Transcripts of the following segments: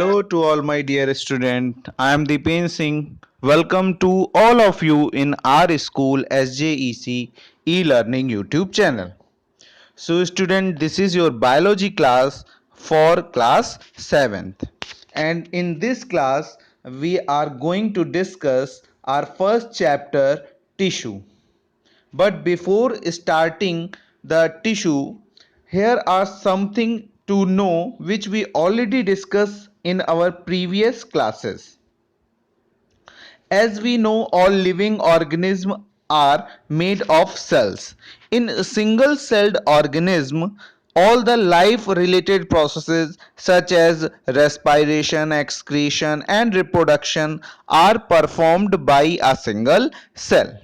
Hello to all my dear student. I am Deepen Singh. Welcome to all of you in our school SJEC e-learning YouTube channel. So student, this is your biology class for class 7th. And in this class, we are going to discuss our first chapter, tissue. But before starting the tissue, here are something to know which we already discussed in our previous classes. As we know, all living organisms are made of cells. In a single celled organism, all the life related processes such as respiration, excretion, and reproduction are performed by a single cell.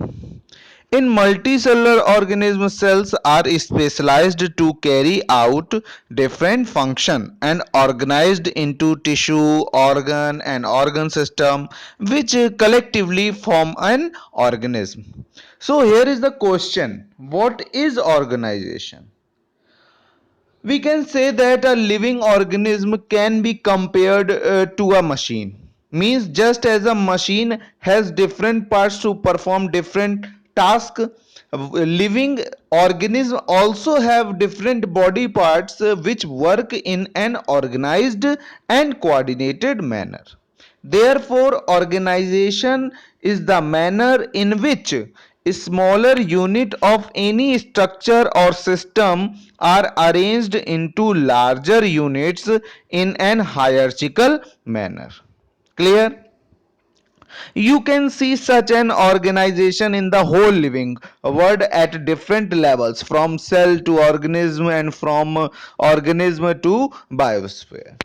In multicellular organisms, cells are specialized to carry out different functions and organized into tissue, organ, and organ system, which collectively form an organism. So here is the question: what is organization? We can say that a living organism can be compared to a machine. Means just as a machine has different parts to perform different tasks, living organism also have different body parts which work in an organized and coordinated manner. Therefore, organization is the manner in which a smaller unit of any structure or system are arranged into larger units in an hierarchical manner. Clear? You can see such an organization in the whole living world at different levels, from cell to organism and from organism to biosphere.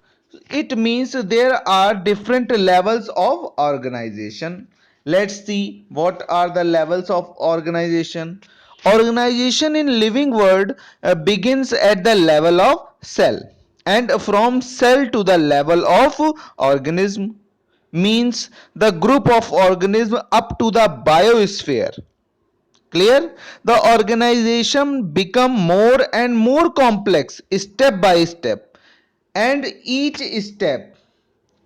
It means there are different levels of organization. Let's see what are the levels of organization. Organization in living world begins at the level of cell, and from cell to the level of organism, means the group of organisms up to the biosphere. Clear? The organization become more and more complex step by step, and each step,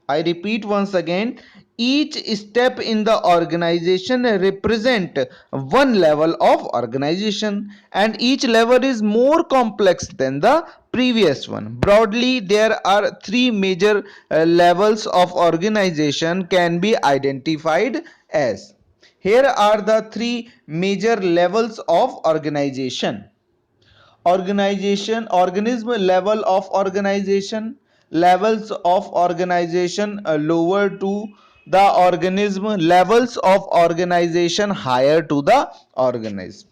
I repeat once again, each step in the organization represent one level of organization, and each level is more complex than the previous one. Broadly, there are three major levels of organization can be identified as. Here are the three major levels of organization. Organism level of organization, levels of organization lower to the organism, levels of organization higher to the organism.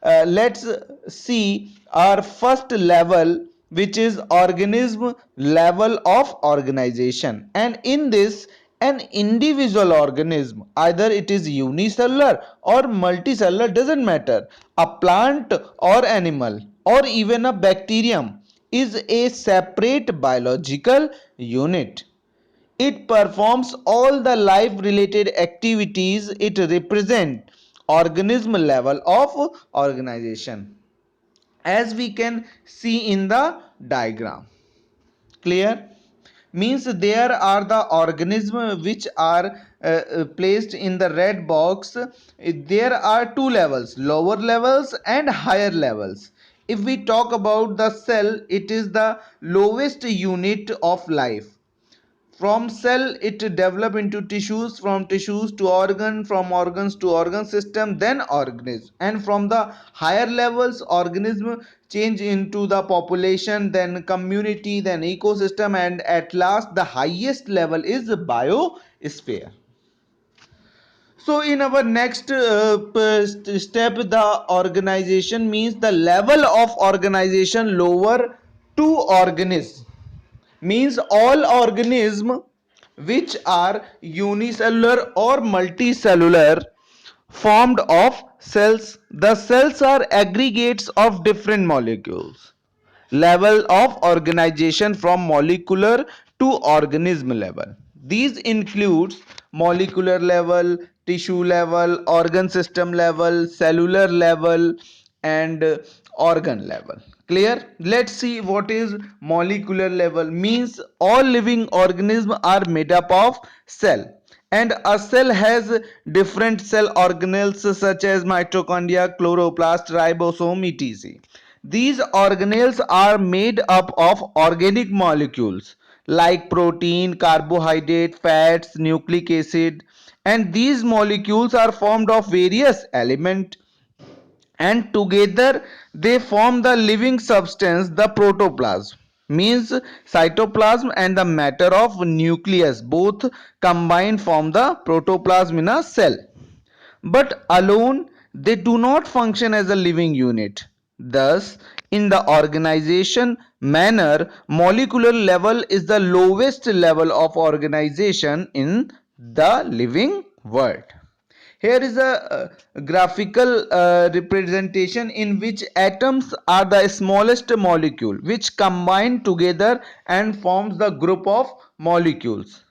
Let's see our first level, which is organism level of organization. And in this, an individual organism, either it is unicellular or multicellular, doesn't matter, a plant or animal or even a bacterium, is a separate biological unit. It performs all the life related activities. It represents organism level of organization, as we can see in the diagram. Clear? Means there are the organisms which are placed in the red box. There are two levels, lower levels and higher levels. If we talk about the cell, it is the lowest unit of life. From cell it develop into tissues, from tissues to organ, from organs to organ system, then organism, and from the higher levels organism change into the population, then community, then ecosystem, and at last the highest level is biosphere. So in our next step, the organization means the level of organization lower to organism, means all organisms which are unicellular or multicellular, formed of cells. The cells are aggregates of different molecules. Level of organization from molecular to organism level, these includes molecular level, tissue level, organ system level, cellular level, and organ level. Clear? Let's see what is molecular level. Means all living organisms are made up of cell, and a cell has different cell organelles such as mitochondria, chloroplast, ribosome, etc. These organelles are made up of organic molecules like protein, carbohydrate, fats, nucleic acid, and these molecules are formed of various elements, and together they form the living substance, the protoplasm. Means cytoplasm and the matter of nucleus both combined form the protoplasm in a cell, but alone they do not function as a living unit. Thus, in the organization manner, molecular level is the lowest level of organization in the living world. Here is a graphical representation in which atoms are the smallest molecule which combine together and forms the group of molecules.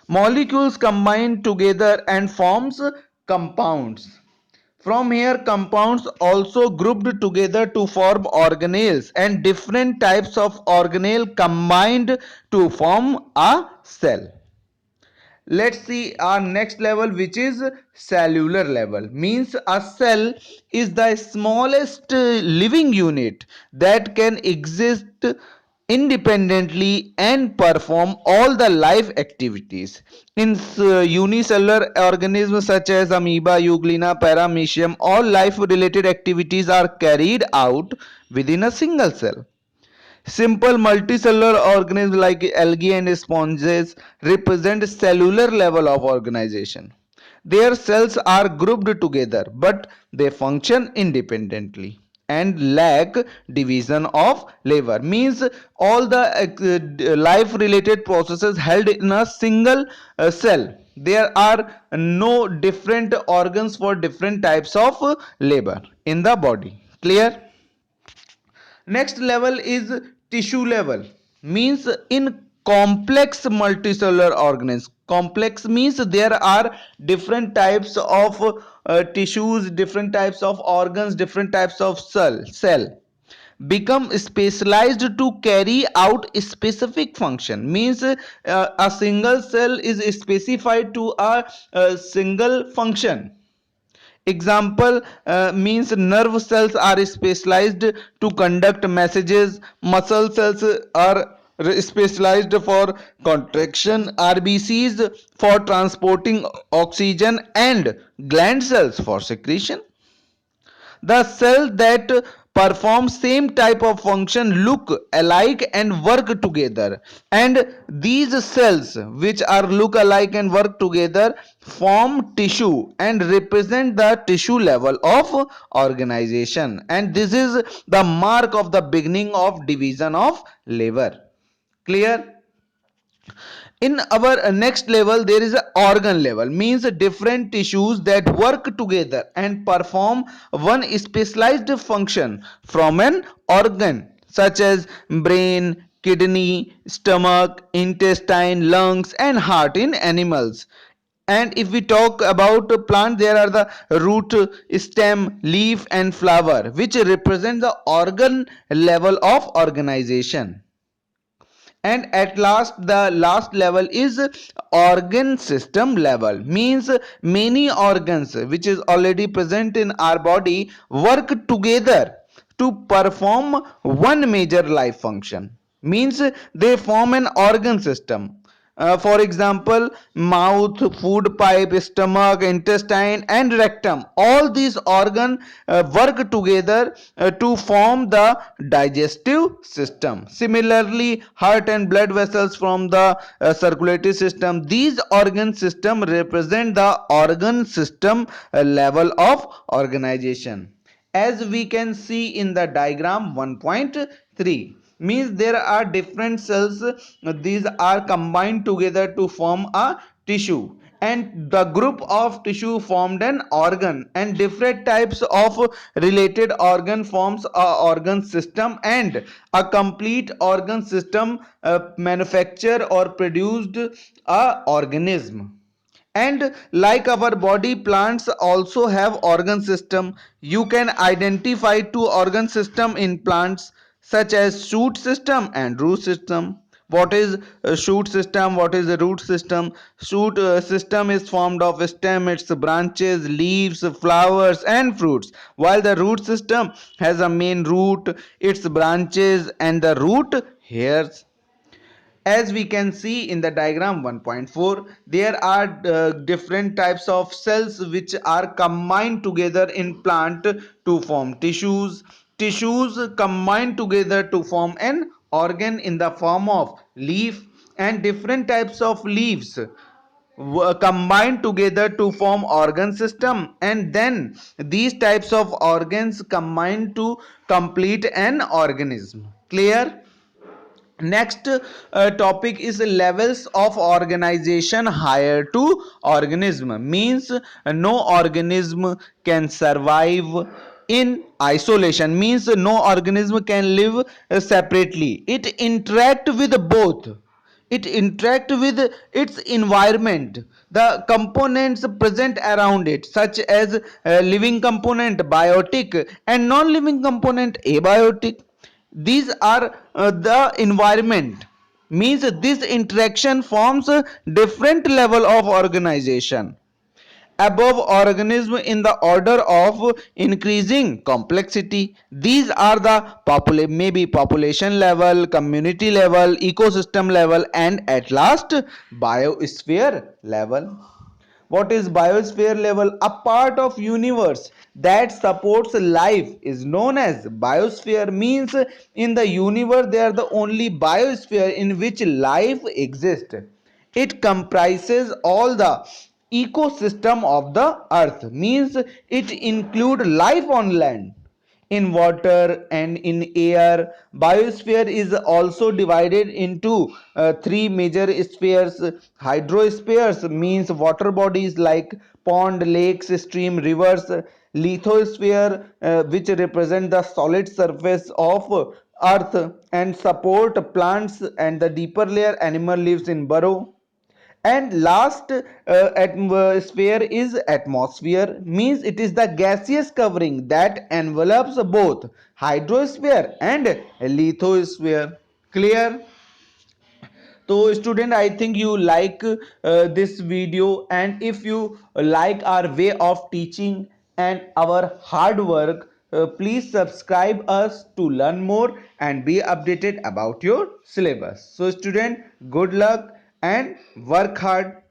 Molecules combine together and forms compounds. From here, compounds also grouped together to form organelles, and different types of organelle combined to form a cell. Let's see our next level, which is cellular level. Means a cell is the smallest living unit that can exist independently and perform all the life activities. In unicellular organisms such as amoeba, euglena, paramecium, all life related activities are carried out within a single cell. Simple multicellular organisms like algae and sponges represent cellular level of organization. Their cells are grouped together, but they function independently and lack division of labor. Means all the life related processes held in a single cell. There are no different organs for different types of labor in the body. Clear? Next level is tissue level. Means in complex multicellular organisms. Complex means there are different types of tissues, different types of organs, different types of cell become specialized to carry out a specific function. Means a single cell is specified to a single function. Example means nerve cells are specialized to conduct messages, muscle cells are specialized for contraction, RBCs for transporting oxygen, and gland cells for secretion. The cells that perform same type of function look alike and work together, and these cells which are look alike and work together form tissue and represent the tissue level of organization, and this is the mark of the beginning of division of labor. Clear? In our next level there is a organ level. Means different tissues that work together and perform one specialized function from an organ such as brain, kidney, stomach, intestine, lungs, and heart in animals. And if we talk about plant, there are the root, stem, leaf, and flower, which represent the organ level of organization. And at last, the last level is organ system level. Means many organs which is already present in our body work together to perform one major life function. Means they form an organ system. For example, mouth, food pipe, stomach, intestine, and rectum. All these organs work together to form the digestive system. Similarly, heart and blood vessels from the circulatory system. These organ system represent the organ system level of organization, as we can see in the diagram 1.3. Means there are different cells, these are combined together to form a tissue, and the group of tissue formed an organ, and different types of related organ forms a organ system, and a complete organ system manufacture or produced a organism. And like our body, plants also have organ system. You can identify two organ system in plants. such as shoot system and root system. What is a shoot system? What is a root system? Shoot system is formed of stem, its branches, leaves, flowers and fruits, while the root system has a main root, its branches and the root hairs. As we can see in the diagram 1.4, there are different types of cells which are combined together in plant to form tissues combine together to form an organ in the form of leaf, and different types of leaves combine together to form organ system, and then these types of organs combine to complete an organism. Clear? Next topic is levels of organization higher to organism. Means no organism can survive in isolation. Means no organism can live separately. It interact with both. It interact with its environment, the components present around it, such as living component biotic and non-living component abiotic. These are the environment. Means this interaction forms a different level of organization above organism in the order of increasing complexity. These are the maybe population level, community level, ecosystem level, and at last biosphere level. What is biosphere level? A part of universe that supports life is known as biosphere. Means in the universe there are the only biosphere in which life exists. It comprises all the ecosystem of the earth. Means it include life on land, in water and in air. Biosphere is also divided into three major spheres. Hydrospheres means water bodies like pond, lakes, stream, rivers. Lithosphere which represent the solid surface of earth and support plants, and the deeper layer animal lives in burrow. And last atmosphere is atmosphere. Means it is the gaseous covering that envelops both hydrosphere and lithosphere. Clear? So student, I think you like this video, and if you like our way of teaching and our hard work, please subscribe us to learn more and be updated about your syllabus. So student, good luck and work hard.